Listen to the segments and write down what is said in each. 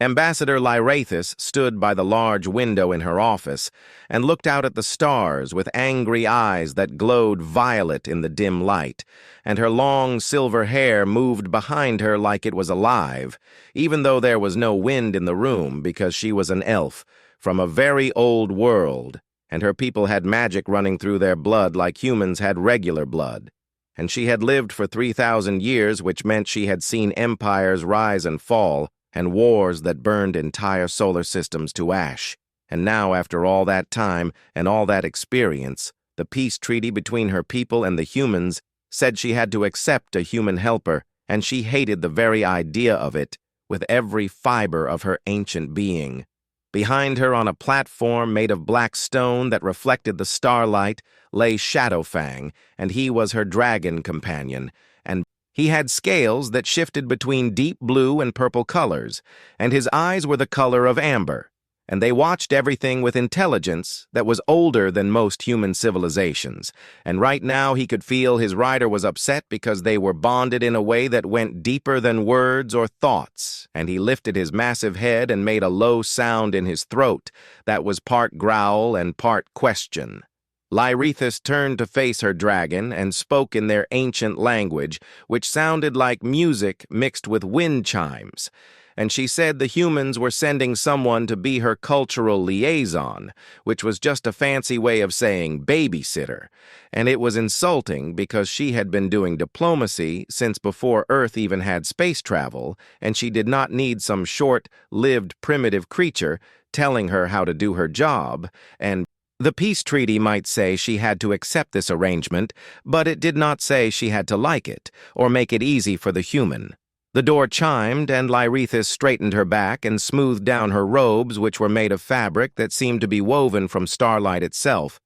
Ambassador Lyrathis stood by the large window in her office and looked out at the stars with angry eyes that glowed violet in the dim light, and her long silver hair moved behind her like it was alive, even though there was no wind in the room because she was an elf from a very old world, and her people had magic running through their blood like humans had regular blood. And she had lived for 3,000 years, which meant she had seen empires rise and fall, and wars that burned entire solar systems to ash. And now, after all that time and all that experience, the peace treaty between her people and the humans said she had to accept a human helper, and she hated the very idea of it with every fiber of her ancient being. Behind her, on a platform made of black stone that reflected the starlight, lay Shadowfang, and he was her dragon companion, and he had scales that shifted between deep blue and purple colors, and his eyes were the color of amber, and they watched everything with intelligence that was older than most human civilizations. And right now he could feel his rider was upset because they were bonded in a way that went deeper than words or thoughts, and he lifted his massive head and made a low sound in his throat that was part growl and part question. Lyrathis turned to face her dragon and spoke in their ancient language, which sounded like music mixed with wind chimes. And she said the humans were sending someone to be her cultural liaison, which was just a fancy way of saying babysitter. And it was insulting because she had been doing diplomacy since before Earth even had space travel, and she did not need some short-lived primitive creature telling her how to do her job. And the peace treaty might say she had to accept this arrangement, but it did not say she had to like it or make it easy for the human. The door chimed, and Lyrathis straightened her back and smoothed down her robes, which were made of fabric that seemed to be woven from starlight itself,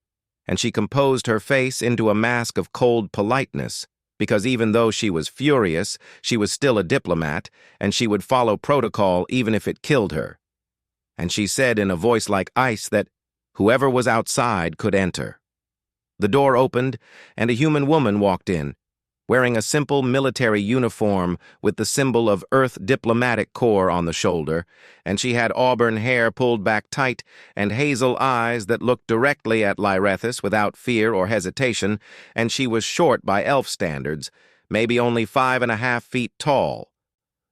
and she composed her face into a mask of cold politeness, because even though she was furious, she was still a diplomat, and she would follow protocol even if it killed her. And she said in a voice like ice that whoever was outside could enter. The door opened, and a human woman walked in, wearing a simple military uniform with the symbol of Earth Diplomatic Corps on the shoulder, and she had auburn hair pulled back tight and hazel eyes that looked directly at Lyrathis without fear or hesitation, and she was short by elf standards, maybe only 5.5 feet tall.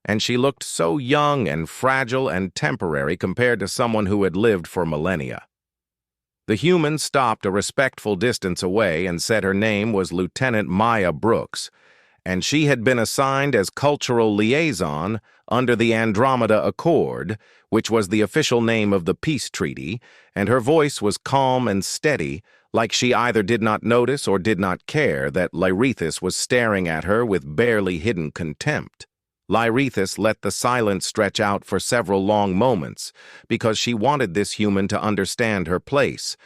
And she looked so young and fragile and temporary compared to someone who had lived for millennia. The human stopped a respectful distance away and said her name was Lieutenant Maya Brooks, and she had been assigned as cultural liaison under the Andromeda Accord, which was the official name of the peace treaty, and her voice was calm and steady, like she either did not notice or did not care that Lyrathis was staring at her with barely hidden contempt. Lyrathis let the silence stretch out for several long moments because she wanted this human to understand her place,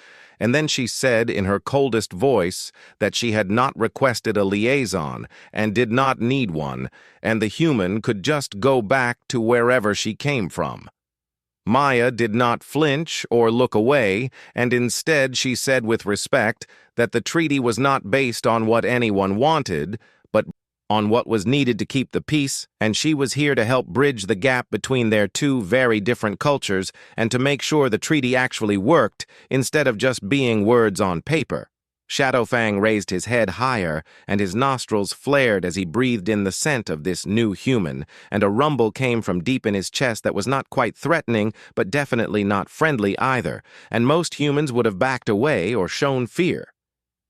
and then she said in her coldest voice that she had not requested a liaison and did not need one, and the human could just go back to wherever she came from. Maya did not flinch or look away, and instead she said with respect that the treaty was not based on what anyone wanted, but on what was needed to keep the peace, and she was here to help bridge the gap between their two very different cultures and to make sure the treaty actually worked instead of just being words on paper. Shadowfang raised his head higher, and his nostrils flared as he breathed in the scent of this new human, and a rumble came from deep in his chest that was not quite threatening, but definitely not friendly either, and most humans would have backed away or shown fear.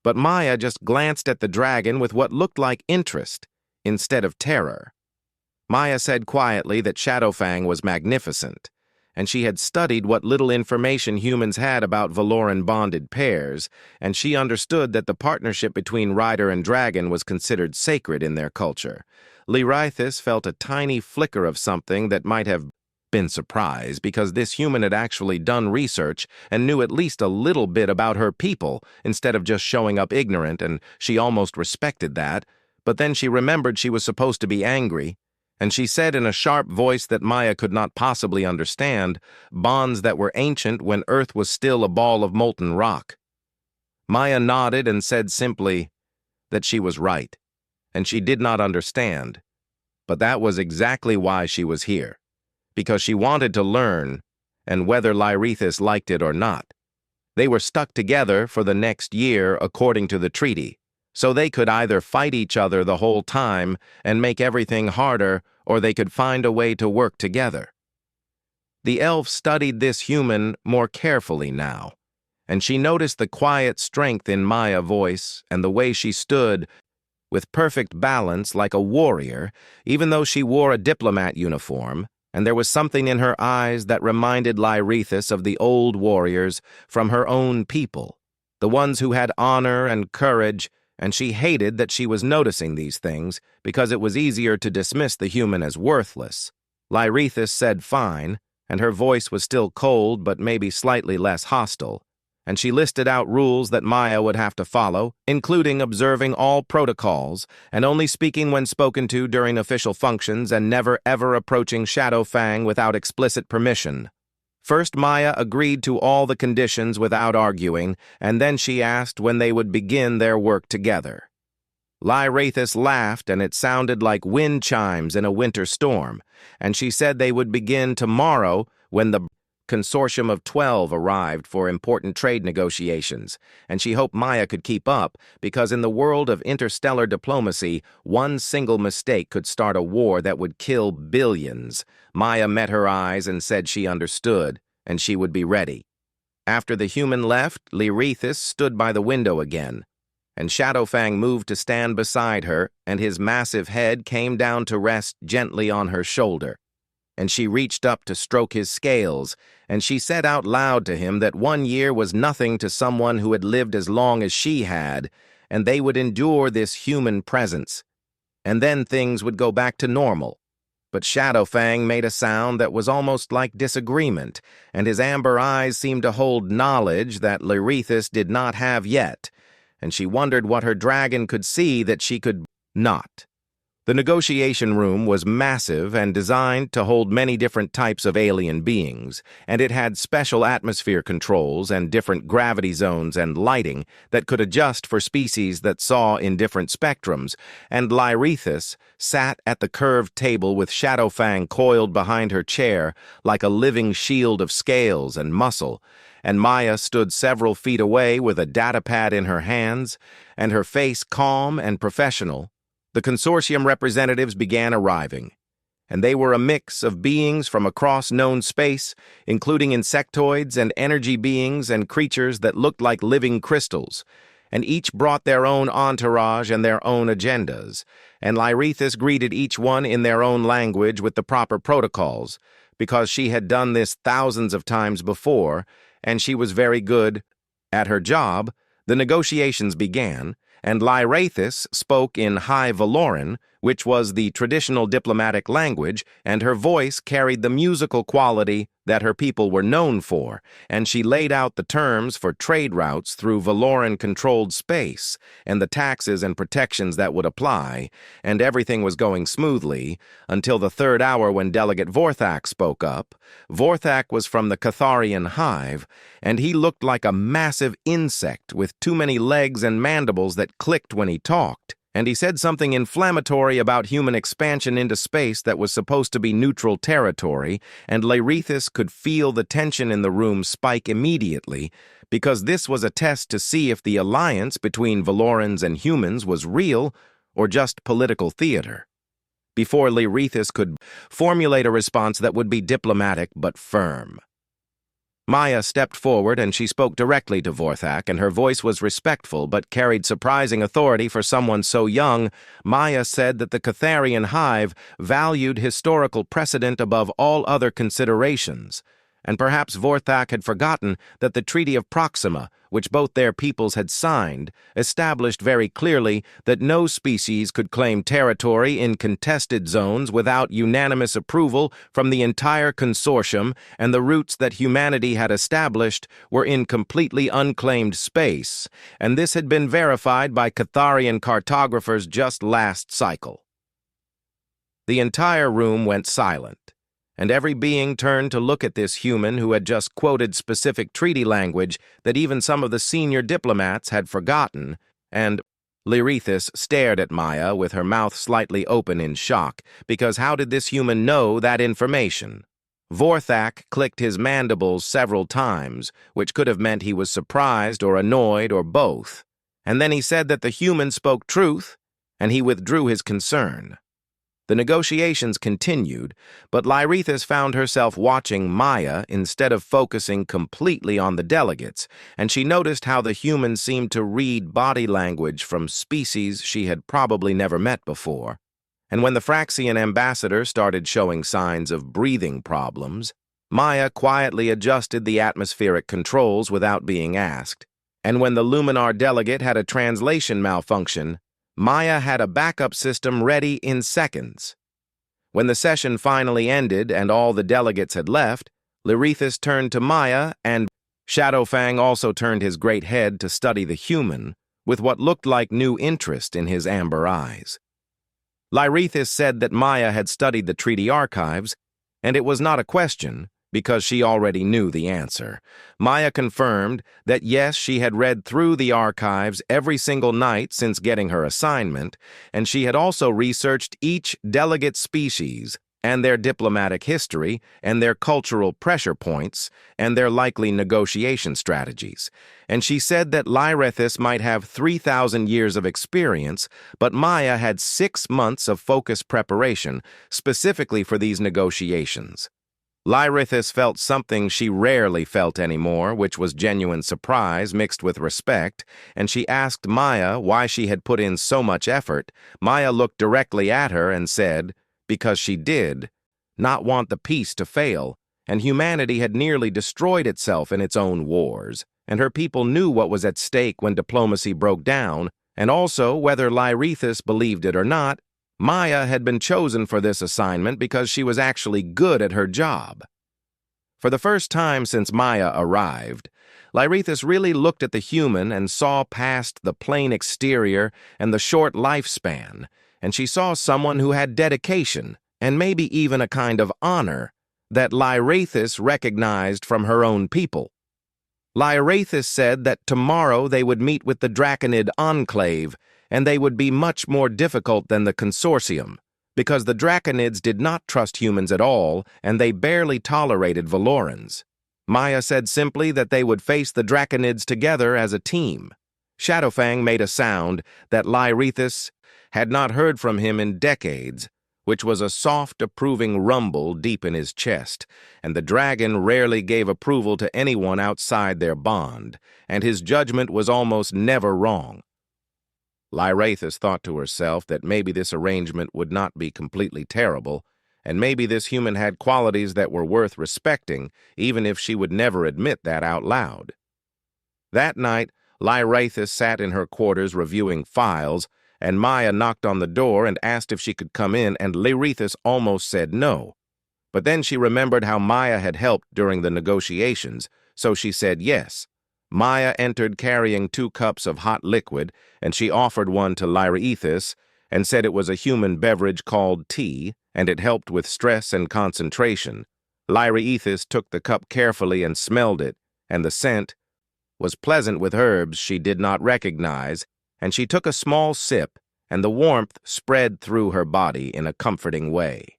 But Maya just glanced at the dragon with what looked like interest instead of terror. Maya said quietly that Shadowfang was magnificent, and she had studied what little information humans had about Valoran bonded pairs, and she understood that the partnership between rider and dragon was considered sacred in their culture. Lyrathis felt a tiny flicker of something that might have been surprised because this human had actually done research and knew at least a little bit about her people instead of just showing up ignorant, and she almost respected that. But then she remembered she was supposed to be angry, and she said in a sharp voice that Maya could not possibly understand, bonds that were ancient when Earth was still a ball of molten rock. Maya nodded and said simply that she was right, and she did not understand, but that was exactly why she was here. because she wanted to learn, and whether Lyrithis liked it or not. They were stuck together for the next year according to the treaty, so they could either fight each other the whole time and make everything harder, or they could find a way to work together. The elf studied this human more carefully now, and she noticed the quiet strength in Maya's voice and the way she stood with perfect balance like a warrior, even though she wore a diplomat uniform, and there was something in her eyes that reminded Lyrithis of the old warriors from her own people, the ones who had honor and courage, and she hated that she was noticing these things because it was easier to dismiss the human as worthless. Lyrithis said fine, and her voice was still cold but maybe slightly less hostile, and she listed out rules that Maya would have to follow, including observing all protocols and only speaking when spoken to during official functions and never ever approaching Shadowfang without explicit permission. First, Maya agreed to all the conditions without arguing, and then she asked when they would begin their work together. Lyrithis laughed, and it sounded like wind chimes in a winter storm, and she said they would begin tomorrow when the consortium of 12 arrived for important trade negotiations, and she hoped Maya could keep up, because in the world of interstellar diplomacy, one single mistake could start a war that would kill billions. Maya met her eyes and said she understood, and she would be ready. After the human left, Lyrithis stood by the window again, and Shadowfang moved to stand beside her, and his massive head came down to rest gently on her shoulder. And she reached up to stroke his scales, and she said out loud to him that 1 year was nothing to someone who had lived as long as she had, and they would endure this human presence. And then things would go back to normal. But Shadowfang made a sound that was almost like disagreement, and his amber eyes seemed to hold knowledge that Lyrithis did not have yet, and she wondered what her dragon could see that she could not. The negotiation room was massive and designed to hold many different types of alien beings, and it had special atmosphere controls and different gravity zones and lighting that could adjust for species that saw in different spectrums, and Lyrithis sat at the curved table with Shadowfang coiled behind her chair like a living shield of scales and muscle, and Maya stood several feet away with a datapad in her hands, and her face calm and professional. The consortium representatives began arriving, and they were a mix of beings from across known space, including insectoids and energy beings and creatures that looked like living crystals, and each brought their own entourage and their own agendas, and Lyrithis greeted each one in their own language with the proper protocols, because she had done this thousands of times before, and she was very good at her job. The negotiations began, and Lyrithis spoke in High Valoran, which was the traditional diplomatic language, and her voice carried the musical quality that her people were known for, and she laid out the terms for trade routes through Valoran-controlled space, and the taxes and protections that would apply, and everything was going smoothly, until the third hour when Delegate Vorthak spoke up. Vorthak was from the Catharian hive, and he looked like a massive insect with too many legs and mandibles that clicked when he talked. And he said something inflammatory about human expansion into space that was supposed to be neutral territory, and Lyrithis could feel the tension in the room spike immediately, because this was a test to see if the alliance between Valorans and humans was real or just political theater. Before Lyrithis could formulate a response that would be diplomatic but firm, Maya stepped forward and she spoke directly to Vorthak, and her voice was respectful but carried surprising authority for someone so young. Maya said that the Catharian hive valued historical precedent above all other considerations, and perhaps Vorthak had forgotten that the Treaty of Proxima, which both their peoples had signed, established very clearly that no species could claim territory in contested zones without unanimous approval from the entire consortium, and the routes that humanity had established were in completely unclaimed space, and this had been verified by Catharian cartographers just last cycle. The entire room went silent, and every being turned to look at this human who had just quoted specific treaty language that even some of the senior diplomats had forgotten, and Lyrithis stared at Maya with her mouth slightly open in shock, because how did this human know that information? Vorthak clicked his mandibles several times, which could have meant he was surprised or annoyed or both. And then he said that the human spoke truth, and he withdrew his concern. The negotiations continued, but Lyrithis found herself watching Maya instead of focusing completely on the delegates, and she noticed how the human seemed to read body language from species she had probably never met before. And when the Fraxian ambassador started showing signs of breathing problems, Maya quietly adjusted the atmospheric controls without being asked. And when the Luminar delegate had a translation malfunction, Maya had a backup system ready in seconds. When the session finally ended and all the delegates had left, Lyrithis turned to Maya, and Shadowfang also turned his great head to study the human, with what looked like new interest in his amber eyes. Lyrithis said that Maya had studied the treaty archives, and it was not a question, because she already knew the answer. Maya confirmed that yes, she had read through the archives every single night since getting her assignment, and she had also researched each delegate species and their diplomatic history and their cultural pressure points and their likely negotiation strategies. And she said that Lyrithis might have 3,000 years of experience, but Maya had 6 months of focused preparation specifically for these negotiations. Lyrithis felt something she rarely felt anymore, which was genuine surprise mixed with respect, and she asked Maya why she had put in so much effort. Maya looked directly at her and said, because she did not want the peace to fail, and humanity had nearly destroyed itself in its own wars, and her people knew what was at stake when diplomacy broke down, and also, whether Lyrithis believed it or not, Maya had been chosen for this assignment because she was actually good at her job. For the first time since Maya arrived, Lyrithis really looked at the human and saw past the plain exterior and the short lifespan, and she saw someone who had dedication and maybe even a kind of honor that Lyrithis recognized from her own people. Lyrithis said that tomorrow they would meet with the Draconid Enclave, and they would be much more difficult than the Consortium, because the Draconids did not trust humans at all, and they barely tolerated Valorans. Maya said simply that they would face the Draconids together as a team. Shadowfang made a sound that Lyrithis had not heard from him in decades, which was a soft, approving rumble deep in his chest, and the dragon rarely gave approval to anyone outside their bond, and his judgment was almost never wrong. Lyrithis thought to herself that maybe this arrangement would not be completely terrible, and maybe this human had qualities that were worth respecting, even if she would never admit that out loud. That night, Lyrithis sat in her quarters reviewing files, and Maya knocked on the door and asked if she could come in, and Lyrithis almost said no. But then she remembered how Maya had helped during the negotiations, so she said yes. Maya entered carrying 2 cups of hot liquid, and she offered one to Lyrithis and said it was a human beverage called tea, and it helped with stress and concentration. Lyrithis took the cup carefully and smelled it, and the scent was pleasant with herbs she did not recognize, and she took a small sip, and the warmth spread through her body in a comforting way.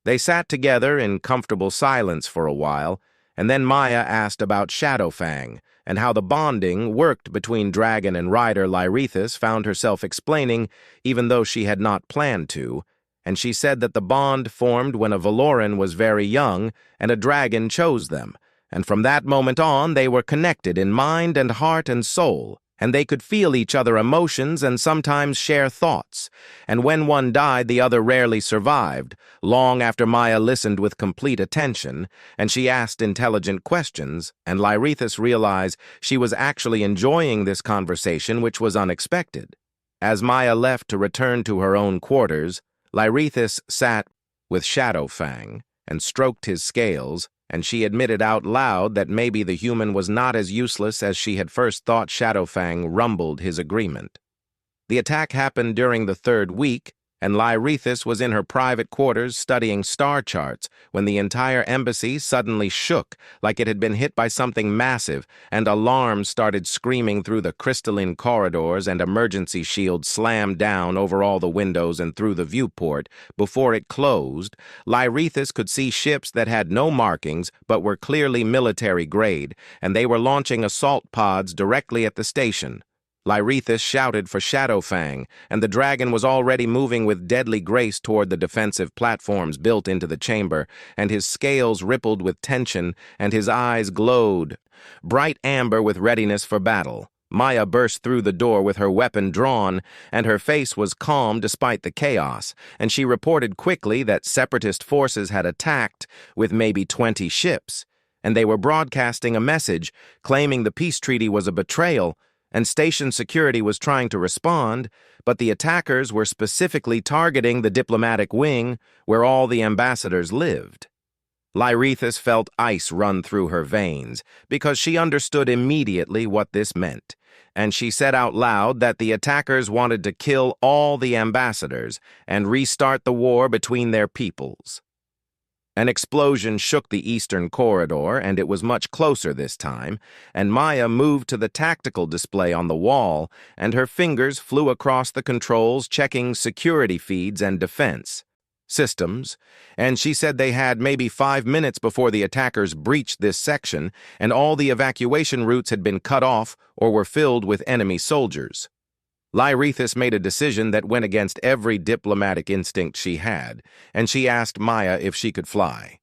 They sat together in comfortable silence for a while, and then Maya asked about Shadowfang, and how the bonding worked between dragon and rider. Lyrithis found herself explaining, even though she had not planned to, and she said that the bond formed when a Valoran was very young and a dragon chose them, and from that moment on they were connected in mind and heart and soul, and they could feel each other's emotions and sometimes share thoughts, and when one died the other rarely survived. Long after Maya listened with complete attention, and she asked intelligent questions, and Lyrithis realized she was actually enjoying this conversation, which was unexpected. As Maya left to return to her own quarters, Lyrithis sat with Shadowfang and stroked his scales, and she admitted out loud that maybe the human was not as useless as she had first thought. Shadowfang rumbled his agreement. The attack happened during the 3rd week, and Lyrithis was in her private quarters studying star charts when the entire embassy suddenly shook like it had been hit by something massive, and alarms started screaming through the crystalline corridors, and emergency shields slammed down over all the windows and through the viewport. Before it closed, Lyrithis could see ships that had no markings but were clearly military grade, and they were launching assault pods directly at the station. Lyrithis shouted for Shadowfang, and the dragon was already moving with deadly grace toward the defensive platforms built into the chamber, and his scales rippled with tension, and his eyes glowed bright amber with readiness for battle. Maya burst through the door with her weapon drawn, and her face was calm despite the chaos, and she reported quickly that separatist forces had attacked with maybe 20 ships, and they were broadcasting a message claiming the peace treaty was a betrayal, and station security was trying to respond, but the attackers were specifically targeting the diplomatic wing where all the ambassadors lived. Lyrithis felt ice run through her veins because she understood immediately what this meant, and she said out loud that the attackers wanted to kill all the ambassadors and restart the war between their peoples. An explosion shook the eastern corridor, and it was much closer this time, and Maya moved to the tactical display on the wall, and her fingers flew across the controls checking security feeds and defense systems, and she said they had maybe 5 minutes before the attackers breached this section, and all the evacuation routes had been cut off or were filled with enemy soldiers. Lyrithis made a decision that went against every diplomatic instinct she had, and she asked Maya if she could fly.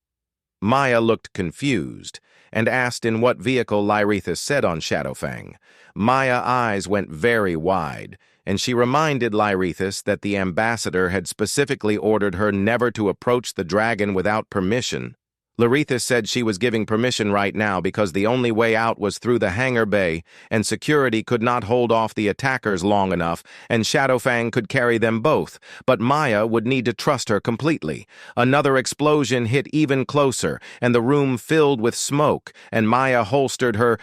Maya looked confused and asked in what vehicle Lyrithis said on Shadowfang. Maya's eyes went very wide, and she reminded Lyrithis that the ambassador had specifically ordered her never to approach the dragon without permission. Lyrithis said she was giving permission right now because the only way out was through the hangar bay, and security could not hold off the attackers long enough, and Shadowfang could carry them both, but Maya would need to trust her completely. Another explosion hit even closer, and the room filled with smoke, and Maya holstered her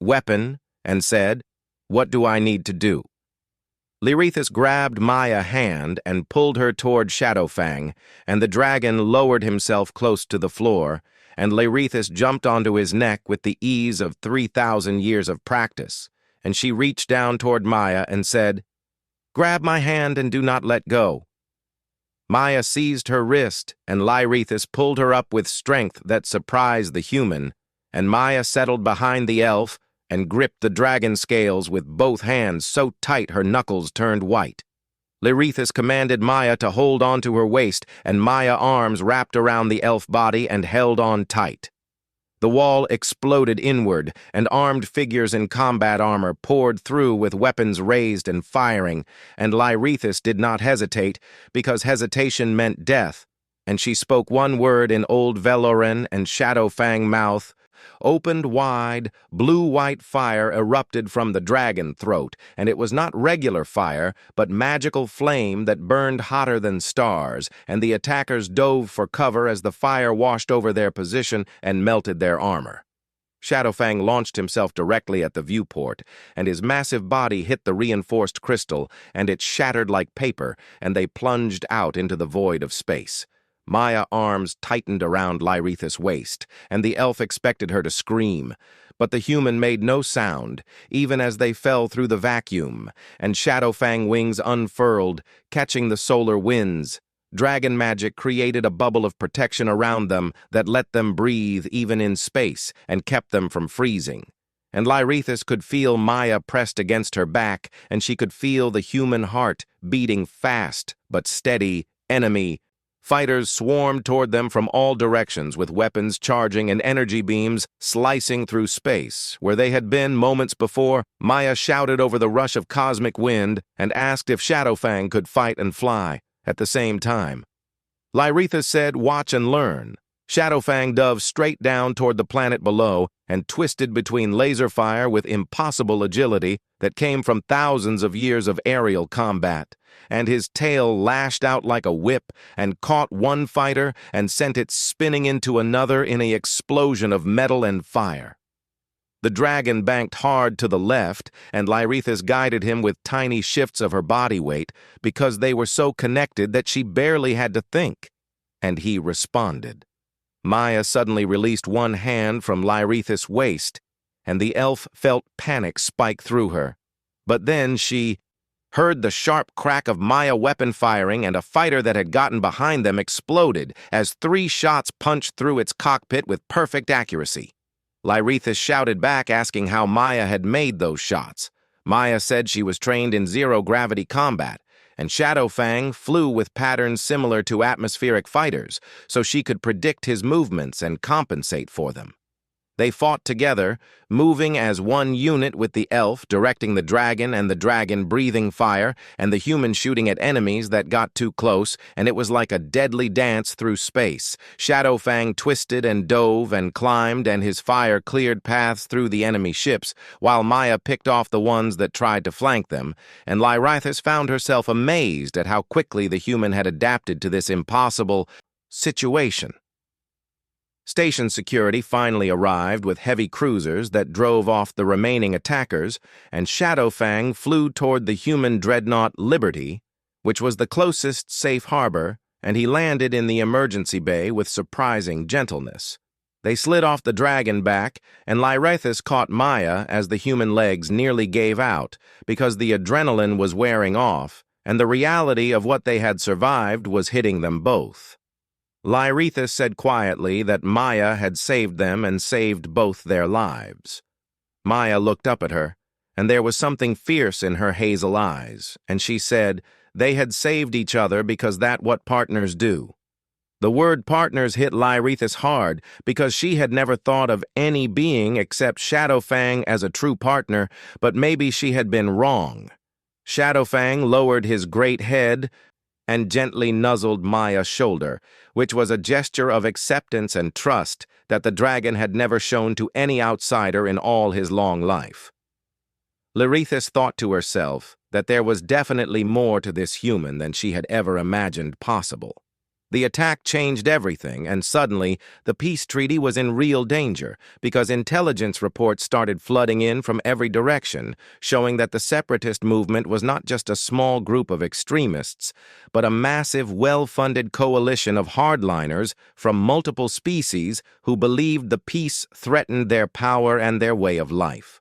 weapon and said, "What do I need to do?" Lyrithis grabbed Maya's hand and pulled her toward Shadowfang, and the dragon lowered himself close to the floor, and Lyrithis jumped onto his neck with the ease of 3,000 years of practice, and she reached down toward Maya and said, "Grab my hand and do not let go." Maya seized her wrist, and Lyrithis pulled her up with strength that surprised the human, and Maya settled behind the elf and gripped the dragon scales with both hands so tight her knuckles turned white. Lyrithis commanded Maya to hold onto her waist, and Maya's arms wrapped around the elf body and held on tight. The wall exploded inward, and armed figures in combat armor poured through with weapons raised and firing, and Lyrithis did not hesitate, because hesitation meant death, and she spoke one word in Old Veloran, and Shadowfang mouth opened wide. Blue-white fire erupted from the dragon throat, and it was not regular fire, but magical flame that burned hotter than stars, and the attackers dove for cover as the fire washed over their position and melted their armor. Shadowfang launched himself directly at the viewport, and his massive body hit the reinforced crystal, and it shattered like paper, and they plunged out into the void of space. Maya's arms tightened around Lyrithis' waist, and the elf expected her to scream, but the human made no sound, even as they fell through the vacuum, and Shadowfang wings unfurled, catching the solar winds. Dragon magic created a bubble of protection around them that let them breathe even in space and kept them from freezing. And Lyrithis could feel Maya pressed against her back, and she could feel the human heart beating fast but steady. Enemy fighters swarmed toward them from all directions with weapons charging and energy beams slicing through space. Where they had been moments before, Maya shouted over the rush of cosmic wind and asked if Shadowfang could fight and fly at the same time. Lyrithis said, "Watch and learn." Shadowfang dove straight down toward the planet below and twisted between laser fire with impossible agility that came from thousands of years of aerial combat, and his tail lashed out like a whip and caught one fighter and sent it spinning into another in an explosion of metal and fire. The dragon banked hard to the left, and Lyrithis guided him with tiny shifts of her body weight because they were so connected that she barely had to think. And he responded. Maya suddenly released one hand from Lyrithis' waist, and the elf felt panic spike through her. But then she heard the sharp crack of Maya weapon firing, and a fighter that had gotten behind them exploded as 3 shots punched through its cockpit with perfect accuracy. Lyrithis shouted back, asking how Maya had made those shots. Maya said she was trained in zero-gravity combat, and Shadowfang flew with patterns similar to atmospheric fighters, so she could predict his movements and compensate for them. They fought together, moving as one unit, with the elf directing the dragon and the dragon breathing fire and the human shooting at enemies that got too close, and it was like a deadly dance through space. Shadowfang twisted and dove and climbed, and his fire cleared paths through the enemy ships, while Maya picked off the ones that tried to flank them, and Lyrithis found herself amazed at how quickly the human had adapted to this impossible situation. Station security finally arrived with heavy cruisers that drove off the remaining attackers, and Shadowfang flew toward the human dreadnought Liberty, which was the closest safe harbor, and he landed in the emergency bay with surprising gentleness. They slid off the dragon back, and Lyrithis caught Maya as the human legs nearly gave out because the adrenaline was wearing off, and the reality of what they had survived was hitting them both. Lyrithis said quietly that Maya had saved them and saved both their lives. Maya looked up at her, and there was something fierce in her hazel eyes, and she said they had saved each other because that's what partners do. The word partners hit Lyrithis hard because she had never thought of any being except Shadowfang as a true partner, but maybe she had been wrong. Shadowfang lowered his great head and gently nuzzled Maya's shoulder, which was a gesture of acceptance and trust that the dragon had never shown to any outsider in all his long life. Lyrithis thought to herself that there was definitely more to this human than she had ever imagined possible. The attack changed everything, and suddenly the peace treaty was in real danger because intelligence reports started flooding in from every direction, showing that the separatist movement was not just a small group of extremists, but a massive, well-funded coalition of hardliners from multiple species who believed the peace threatened their power and their way of life.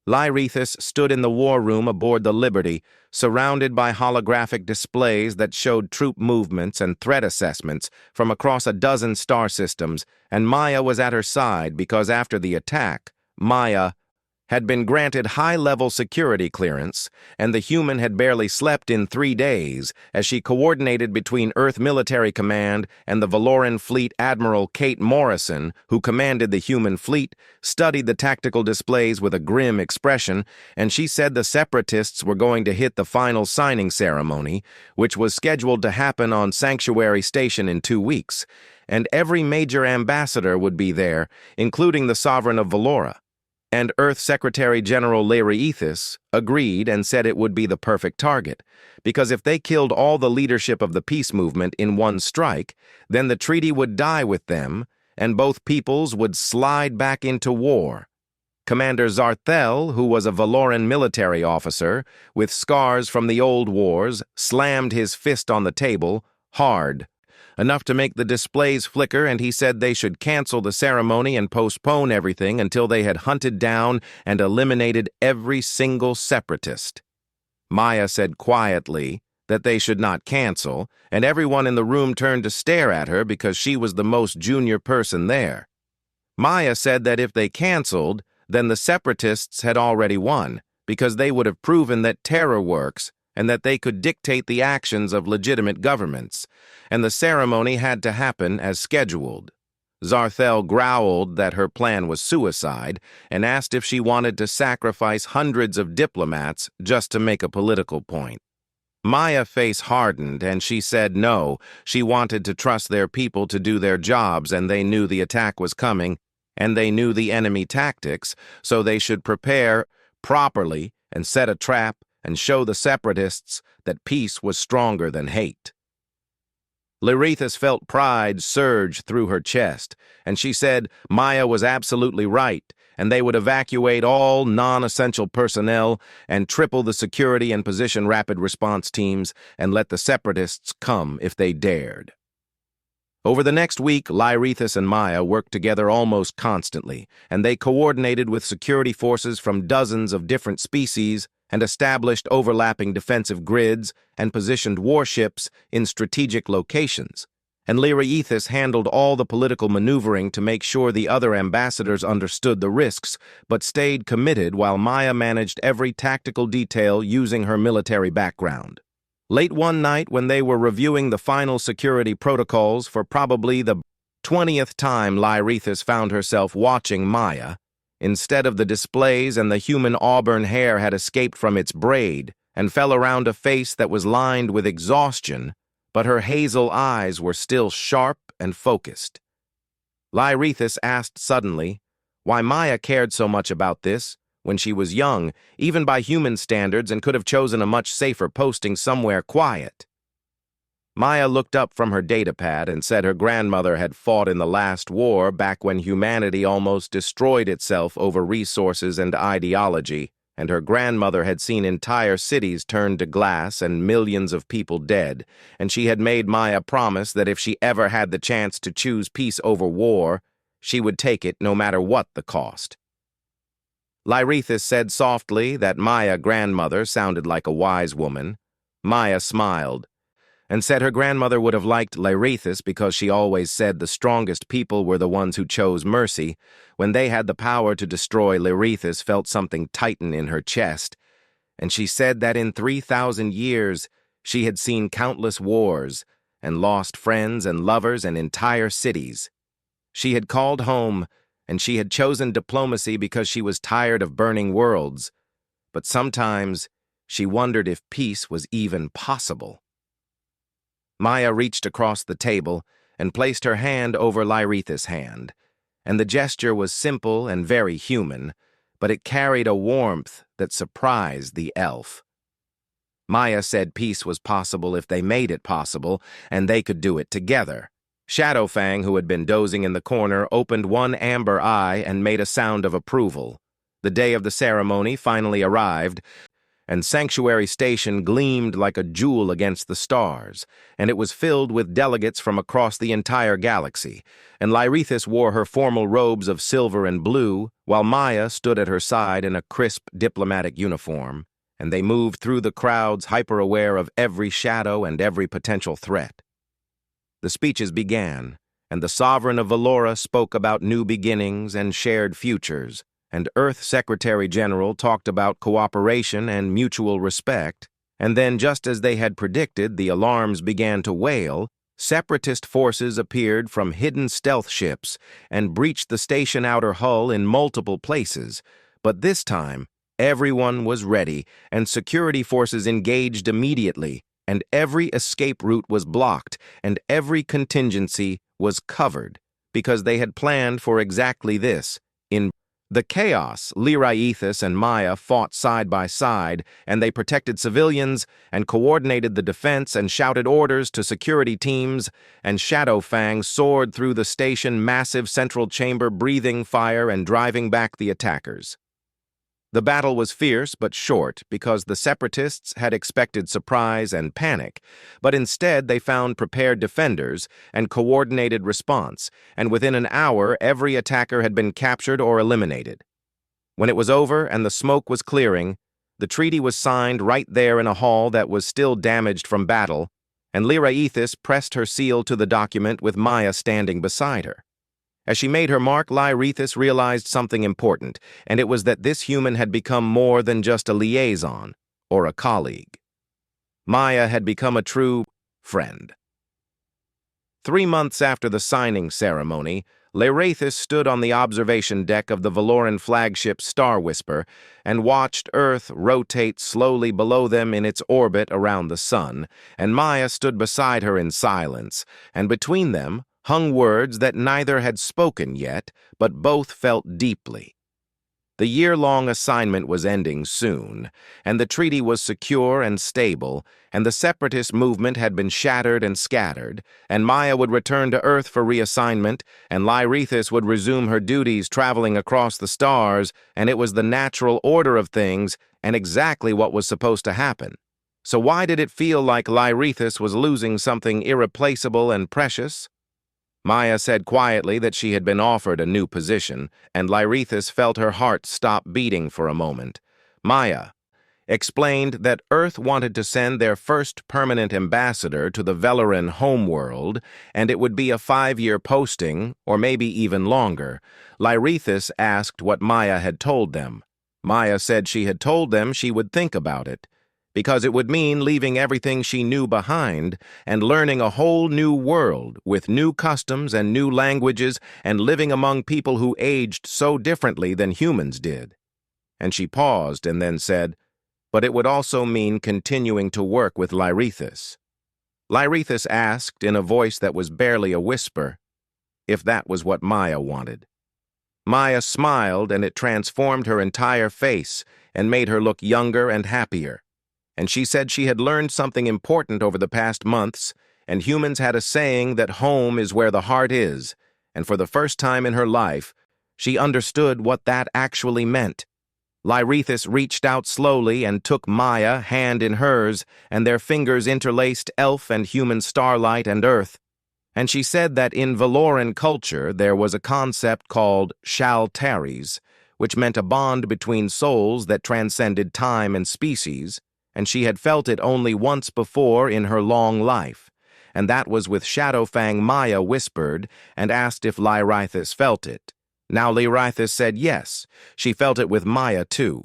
Lyrithis stood in the war room aboard the Liberty, surrounded by holographic displays that showed troop movements and threat assessments from across a dozen star systems, and Maya was at her side because after the attack, Maya had been granted high-level security clearance, and the human had barely slept in 3 days as she coordinated between Earth Military Command and the Valoran Fleet Admiral Kate Morrison, who commanded the human fleet, studied the tactical displays with a grim expression, and she said the separatists were going to hit the final signing ceremony, which was scheduled to happen on Sanctuary Station in 2 weeks, and every major ambassador would be there, including the Sovereign of Valora. And Earth Secretary General Lyrithis agreed and said it would be the perfect target, because if they killed all the leadership of the peace movement in one strike, then the treaty would die with them, and both peoples would slide back into war. Commander Zarthel, who was a Valoran military officer, with scars from the old wars, slammed his fist on the table, hard, enough to make the displays flicker, and he said they should cancel the ceremony and postpone everything until they had hunted down and eliminated every single separatist. Maya said quietly that they should not cancel, and everyone in the room turned to stare at her because she was the most junior person there. Maya said that if they canceled, then the separatists had already won, because they would have proven that terror works and that they could dictate the actions of legitimate governments, and the ceremony had to happen as scheduled. Zarthel growled that her plan was suicide and asked if she wanted to sacrifice hundreds of diplomats just to make a political point. Maya's face hardened, and she said no, she wanted to trust their people to do their jobs, and they knew the attack was coming, and they knew the enemy tactics, so they should prepare properly and set a trap and show the separatists that peace was stronger than hate. Lyrithis felt pride surge through her chest, and she said Maya was absolutely right, and they would evacuate all non-essential personnel and triple the security and position rapid response teams and let the separatists come if they dared. Over the next week, Lyrithis and Maya worked together almost constantly, and they coordinated with security forces from dozens of different species and established overlapping defensive grids and positioned warships in strategic locations. And Lyrithis handled all the political maneuvering to make sure the other ambassadors understood the risks, but stayed committed while Maya managed every tactical detail using her military background. Late one night, when they were reviewing the final security protocols for probably the 20th time, Lyrithis found herself watching Maya. Instead of the displays, and the human auburn hair had escaped from its braid and fell around a face that was lined with exhaustion, but her hazel eyes were still sharp and focused. Lyrithis asked suddenly why Maya cared so much about this when she was young, even by human standards, and could have chosen a much safer posting somewhere quiet. Maya looked up from her datapad and said her grandmother had fought in the last war back when humanity almost destroyed itself over resources and ideology, and her grandmother had seen entire cities turned to glass and millions of people dead, and she had made Maya promise that if she ever had the chance to choose peace over war, she would take it no matter what the cost. Lyrithis said softly that Maya grandmother sounded like a wise woman. Maya smiled and said her grandmother would have liked Lyrithis because she always said the strongest people were the ones who chose mercy. When they had the power to destroy, Lyrithis felt something tighten in her chest, and she said that in 3,000 years she had seen countless wars and lost friends and lovers and entire cities. She had called home, and she had chosen diplomacy because she was tired of burning worlds, but sometimes she wondered if peace was even possible. Maya reached across the table and placed her hand over Lyrithis' hand, and the gesture was simple and very human, but it carried a warmth that surprised the elf. Maya said peace was possible if they made it possible, and they could do it together. Shadowfang, who had been dozing in the corner, opened one amber eye and made a sound of approval. The day of the ceremony finally arrived, and Sanctuary Station gleamed like a jewel against the stars, and it was filled with delegates from across the entire galaxy, and Lyrithis wore her formal robes of silver and blue, while Maya stood at her side in a crisp diplomatic uniform, and they moved through the crowds hyper-aware of every shadow and every potential threat. The speeches began, and the Sovereign of Valora spoke about new beginnings and shared futures, and Earth Secretary-General talked about cooperation and mutual respect, and then, just as they had predicted, the alarms began to wail. Separatist forces appeared from hidden stealth ships and breached the station outer hull in multiple places, but this time, everyone was ready, and security forces engaged immediately, and every escape route was blocked, and every contingency was covered, because they had planned for exactly this. In the chaos, Lyrithis and Maya fought side by side, and they protected civilians and coordinated the defense and shouted orders to security teams, and Shadowfang soared through the station massive central chamber, breathing fire and driving back the attackers. The battle was fierce but short because the Separatists had expected surprise and panic, but instead they found prepared defenders and coordinated response, and within an hour every attacker had been captured or eliminated. When it was over and the smoke was clearing, the treaty was signed right there in a hall that was still damaged from battle, and Lyrithis pressed her seal to the document with Maya standing beside her. As she made her mark, Lyrithis realized something important, and it was that this human had become more than just a liaison or a colleague. Maya had become a true friend. 3 months after the signing ceremony, Lyrithis stood on the observation deck of the Valoran flagship Star Whisper and watched Earth rotate slowly below them in its orbit around the sun, and Maya stood beside her in silence, and between them hung words that neither had spoken yet, but both felt deeply. The year-long assignment was ending soon, and the treaty was secure and stable, and the separatist movement had been shattered and scattered, and Maya would return to Earth for reassignment, and Lyrithis would resume her duties traveling across the stars, and it was the natural order of things and exactly what was supposed to happen. So why did it feel like Lyrithis was losing something irreplaceable and precious? Maya said quietly that she had been offered a new position, and Lyrithis felt her heart stop beating for a moment. Maya explained that Earth wanted to send their first permanent ambassador to the Velaran homeworld, and it would be a 5-year posting, or maybe even longer. Lyrithis asked what Maya had told them. Maya said she had told them she would think about it, because it would mean leaving everything she knew behind and learning a whole new world with new customs and new languages and living among people who aged so differently than humans did. And she paused and then said, but it would also mean continuing to work with Lyrithis. Lyrithis asked in a voice that was barely a whisper if that was what Maya wanted. Maya smiled, and it transformed her entire face and made her look younger and happier. And she said she had learned something important over the past months, and humans had a saying that home is where the heart is, and for the first time in her life, she understood what that actually meant. Lyrithis reached out slowly and took Maya, hand in hers, and their fingers interlaced elf and human starlight and earth. And she said that in Valoran culture there was a concept called Shaltaris, which meant a bond between souls that transcended time and species, and she had felt it only once before in her long life, and that was with Shadowfang. Maya whispered and asked if Lyrithis felt it. Now Lyrithis said yes, she felt it with Maya too.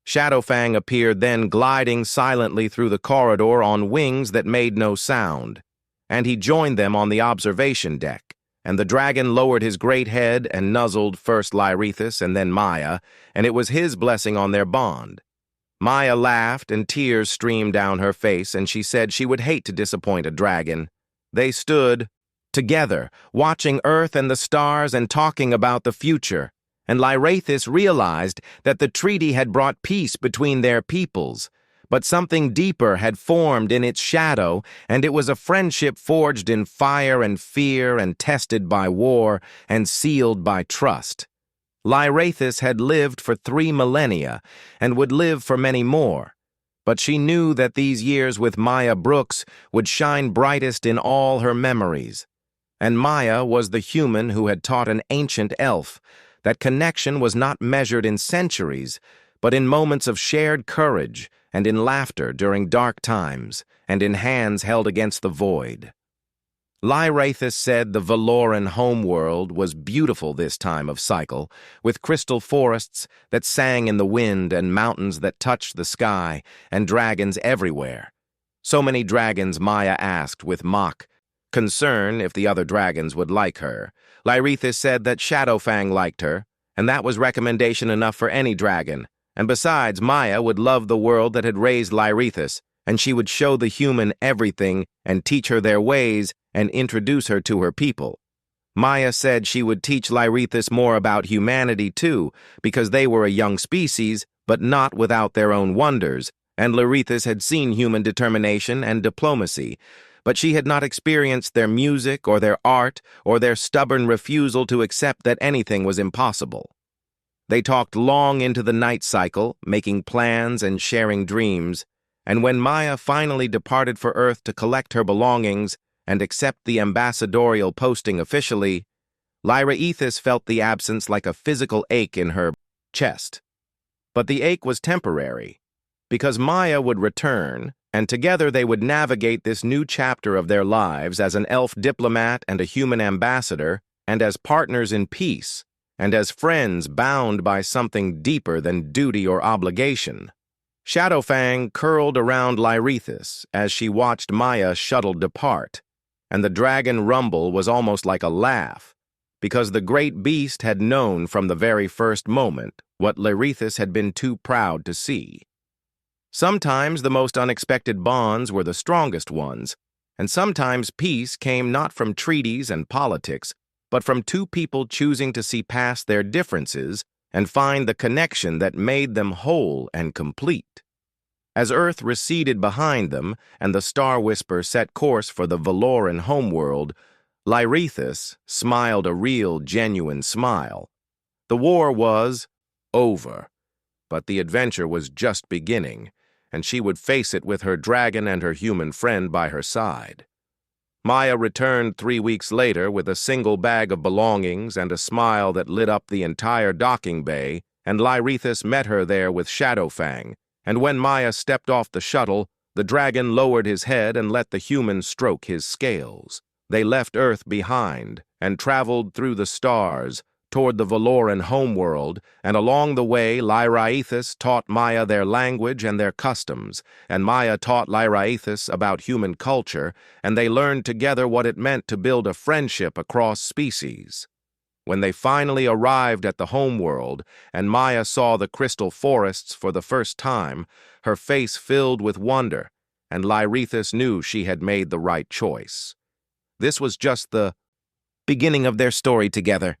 Shadowfang appeared then gliding silently through the corridor on wings that made no sound, and he joined them on the observation deck, and the dragon lowered his great head and nuzzled first Lyrithis and then Maya, and it was his blessing on their bond. Maya laughed and tears streamed down her face, and she said she would hate to disappoint a dragon. They stood together, watching Earth and the stars and talking about the future, and Lyrithis realized that the treaty had brought peace between their peoples, but something deeper had formed in its shadow, and it was a friendship forged in fire and fear and tested by war and sealed by trust. Lyrithis had lived for 3 millennia and would live for many more, but she knew that these years with Maya Brooks would shine brightest in all her memories. And Maya was the human who had taught an ancient elf that connection was not measured in centuries, but in moments of shared courage and in laughter during dark times and in hands held against the void. Lyrithis said the Valoran homeworld was beautiful this time of cycle, with crystal forests that sang in the wind and mountains that touched the sky and dragons everywhere. So many dragons, Maya asked with mock concern if the other dragons would like her. Lyrithis said that Shadowfang liked her, and that was recommendation enough for any dragon. And besides, Maya would love the world that had raised Lyrithis, and she would show the human everything and teach her their ways and introduce her to her people. Maya said she would teach Lyrithis more about humanity too, because they were a young species, but not without their own wonders, and Lyrithis had seen human determination and diplomacy, but she had not experienced their music or their art or their stubborn refusal to accept that anything was impossible. They talked long into the night cycle, making plans and sharing dreams, and when Maya finally departed for Earth to collect her belongings and accept the ambassadorial posting officially, Lyrithis felt the absence like a physical ache in her chest. But the ache was temporary, because Maya would return, and together they would navigate this new chapter of their lives as an elf diplomat and a human ambassador, and as partners in peace, and as friends bound by something deeper than duty or obligation. Shadowfang curled around Lyrithis as she watched Maya shuttle depart, and the dragon rumble was almost like a laugh, because the great beast had known from the very first moment what Lyrithis had been too proud to see. Sometimes the most unexpected bonds were the strongest ones, and sometimes peace came not from treaties and politics, but from two people choosing to see past their differences and find the connection that made them whole and complete. As Earth receded behind them and the Star Whisper set course for the Valoran homeworld, Lyrithis smiled a real, genuine smile. The war was over, but the adventure was just beginning, and she would face it with her dragon and her human friend by her side. Maya returned 3 weeks later with a single bag of belongings and a smile that lit up the entire docking bay, and Lyrithis met her there with Shadowfang, and when Maya stepped off the shuttle, the dragon lowered his head and let the human stroke his scales. They left Earth behind and traveled through the stars toward the Valoran homeworld, and along the way Lyrithis taught Maya their language and their customs, and Maya taught Lyrithis about human culture, and they learned together what it meant to build a friendship across species. When they finally arrived at the homeworld and Maya saw the crystal forests for the first time, her face filled with wonder, and Lyrithis knew she had made the right choice. This was just the beginning of their story together.